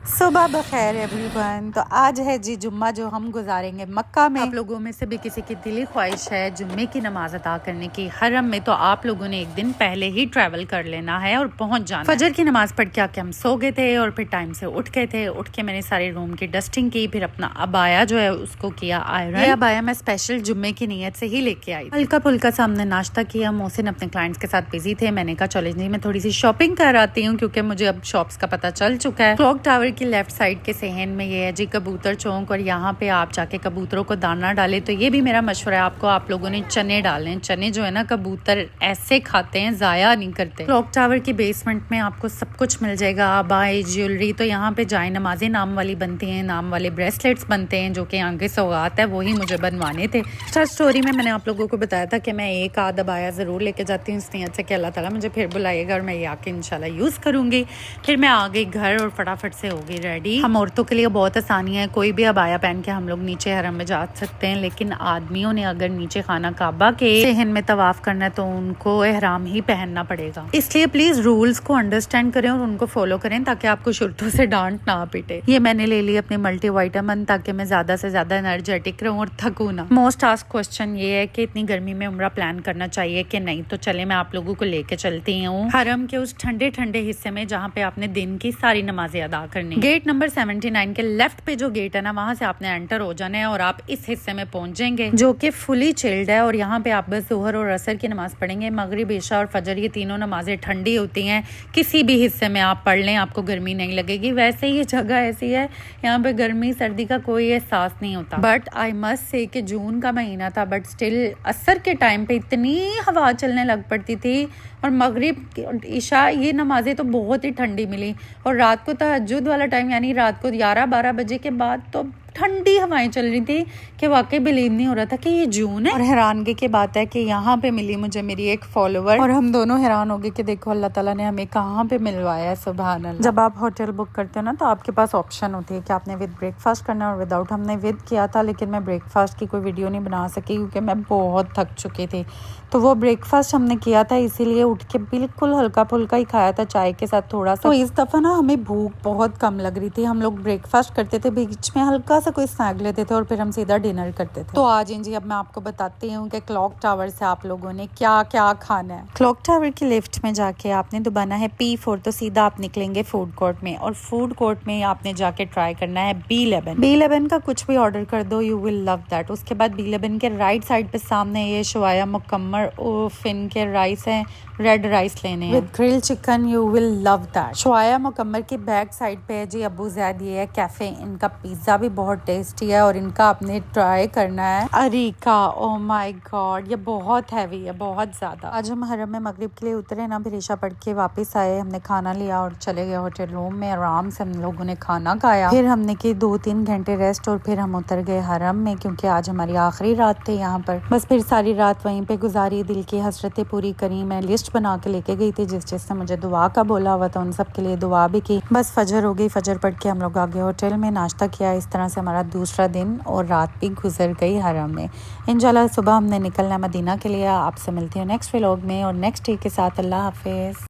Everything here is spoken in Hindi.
सुबह बखैर एवरीवन। तो आज है जी जुम्मा जो हम गुजारेंगे मक्का में। आप लोगों में से भी किसी की दिली ख्वाहिश है जुम्मे की नमाज अदा करने की हरम में, तो आप लोगों ने एक दिन पहले ही ट्रैवल कर लेना है और पहुंच जाना। फजर की नमाज पढ़ के आके हम सो गए थे और फिर टाइम से उठ गए थे। उठ के मैंने सारे रूम की डस्टिंग की, फिर अपना अबाया जो है उसको किया आयरन। ये अबाया मैं स्पेशल जुम्मे की नीयत से ही लेके आई। हल्का फुल्का सा हमने नाश्ता किया। मोहसिन अपने क्लाइंट्स के साथ बिजी थे। मैंने कहा चलो जी मैं थोड़ी सी शॉपिंग कर आती हूँ, क्योंकि मुझे अब शॉप्स का पता चल चुका है। क्लॉक टावर की लेफ्ट साइड के सेहन में ये है जी कबूतर चौक, और यहाँ पे आप जाके कबूतरों को दाना डालें। तो ये भी मेरा मशवरा है आपको, आप लोगों ने चने डालें। चने जो है ना कबूतर ऐसे खाते हैं, जाया नहीं करते। क्लॉक टावर की बेसमेंट में आपको सब कुछ मिल जाएगा, आबाई ज्वेलरी। तो यहाँ पे जाए नमाजें नाम वाली बनती हैं, नाम वाले ब्रेसलेट्स बनते हैं जो कि आगे सौगात है, वही मुझे बनवाने थे। स्टार स्टोरी में मैंने आप लोगों को बताया था कि मैं एक आध अबाया ज़रूर लेके जाती हूँ इस नीयत से कि अल्लाह ताला मुझे फिर बुलाएगा और मैं ये आके इंशाल्लाह यूज़ करूँगी। फिर मैं आ गई घर और फटाफट से हो गई रेडी। हम औरतों के लिए बहुत आसानी है, कोई भी अबाया पहन के हम लोग नीचे हरम में जा सकते हैं, लेकिन आदमियों ने अगर नीचे खाना काबा के सेहन में तवाफ करना है तो उनको एहराम ही पहनना पड़ेगा। इसलिए प्लीज रूल्स को अंडरस्टैंड करें और उनको फॉलो करें ताकि आपको शुरुआत से डांट ना पिटे। ये मैंने ले ली अपनी मल्टी वाइटामिन ताकि मैं ज्यादा से ज्यादा एनर्जेटिक रहूं और थकूं ना। मोस्ट आस्क्ड क्वेश्चन ये है कि इतनी गर्मी में उम्रा प्लान करना चाहिए कि नहीं, तो चले मैं आप लोगों को लेके चलती हूँ हरम के उस ठंडे ठंडे हिस्से में जहाँ पे आपने दिन की सारी नमाजें अदा करनी। गेट नंबर 79 के लेफ्ट पे जो गेट है ना, वहां से आपने एंटर हो जाना है और आप इस हिस्से में पहुंच जाएंगे जो कि फुली चिल्ड है। और यहाँ पे आप बस जोहर और असर की नमाज पढ़ेंगे। मगरिब, इशा और फजर ये तीनों नमाजें ठंडी होती हैं, किसी भी हिस्से में आप पढ़ लें आपको गर्मी नहीं लगेगी। वैसे ही ये जगह ऐसी है, यहाँ पे गर्मी सर्दी का कोई एहसास नहीं होता। बट आई मस्ट से कि जून का महीना था, बट स्टिल असर के टाइम पे इतनी हवा चलने लग पड़ती थी। और मगरिब, इशा ये नमाजें तो बहुत ही ठंडी मिली। और रात को तहज्जुद वाला टाइम यानी रात को 11-12 बजे के बाद तो ठंडी हवाएं चल रही थी कि वाकई बिलीव नहीं हो रहा था कि ये जून है। और हैरानगी की बात है कि यहाँ पे मिली मुझे मेरी एक फॉलोवर, और हम दोनों हैरान हो गए कि देखो अल्लाह ताला ने हमें कहाँ पे मिलवाया है। सुभान अल्लाह। जब आप होटल बुक करते हो ना तो आपके पास ऑप्शन होती है कि आपने विद ब्रेकफास्ट करना है और विदाउट। हमने विद किया था, लेकिन मैं ब्रेकफास्ट की कोई वीडियो नहीं बना सकी क्योंकि मैं बहुत थक चुकी थी। तो वो ब्रेकफास्ट हमने किया था, इसीलिए उठ के बिल्कुल हल्का फुल्का ही खाया था चाय के साथ थोड़ा सा। तो इस दफा ना हमें भूख बहुत कम लग रही थी। हम लोग ब्रेकफास्ट करते थे, बीच में हल्का कोई स्नैक लेते थे और फिर हम सीधा डिनर करते थे। तो आज जी अब मैं आपको बताती हूँ कि क्लॉक टावर से आप लोगों ने क्या क्या खाना है। क्लॉक टावर की लिफ्ट में जाके आपने दबाना है P4, तो सीधा आप निकलेंगे फूड कोर्ट में, और फूड कोर्ट में आपने जाके ट्राई करना है B11 का कुछ भी ऑर्डर कर दो, यू विल लव दैट। उसके बाद B11 के राइट साइड पे सामने ये शवाया मुकम्मर फिन के राइस है, रेड राइस लेने हैं with grill chicken, you will love that. शवाया मुकम्मर की बैक साइड पे है जी अबू जैद, ये है कैफे। इनका पिज्जा भी बहुत टेस्टी है और इनका आपने ट्राई करना है अरीका। ओह माय गॉड, ये बहुत हैवी है, बहुत ज्यादा। आज हम हरम में मगरिब के लिए उतरे ना, फिर ईशा पढ़ के वापस आए। हमने खाना लिया और चले गए होटल रूम में। आराम से हम लोगों ने खाना खाया, फिर हमने की 2-3 घंटे रेस्ट और फिर हम उतर गए हरम में, क्योंकि आज हमारी आखिरी रात थी यहाँ पर। बस फिर सारी रात वहीं पे गुजारी, दिल की हसरतें पूरी करी। मैं लिस्ट बना के लेके गई थी, जिसने मुझे दुआ का बोला हुआ था उन सब के लिए दुआ भी की। बस फजर हो गई, फजर पढ़ के हम लोग आ गए होटल में, नाश्ता किया। इस तरह से हमारा दूसरा दिन और रात भी गुजर गई हरम में। इंशाल्लाह सुबह हमने निकलना मदीना के लिए। आपसे मिलती हूँ नेक्स्ट व्लॉग में और नेक्स्ट डे के साथ। अल्लाह हाफिज।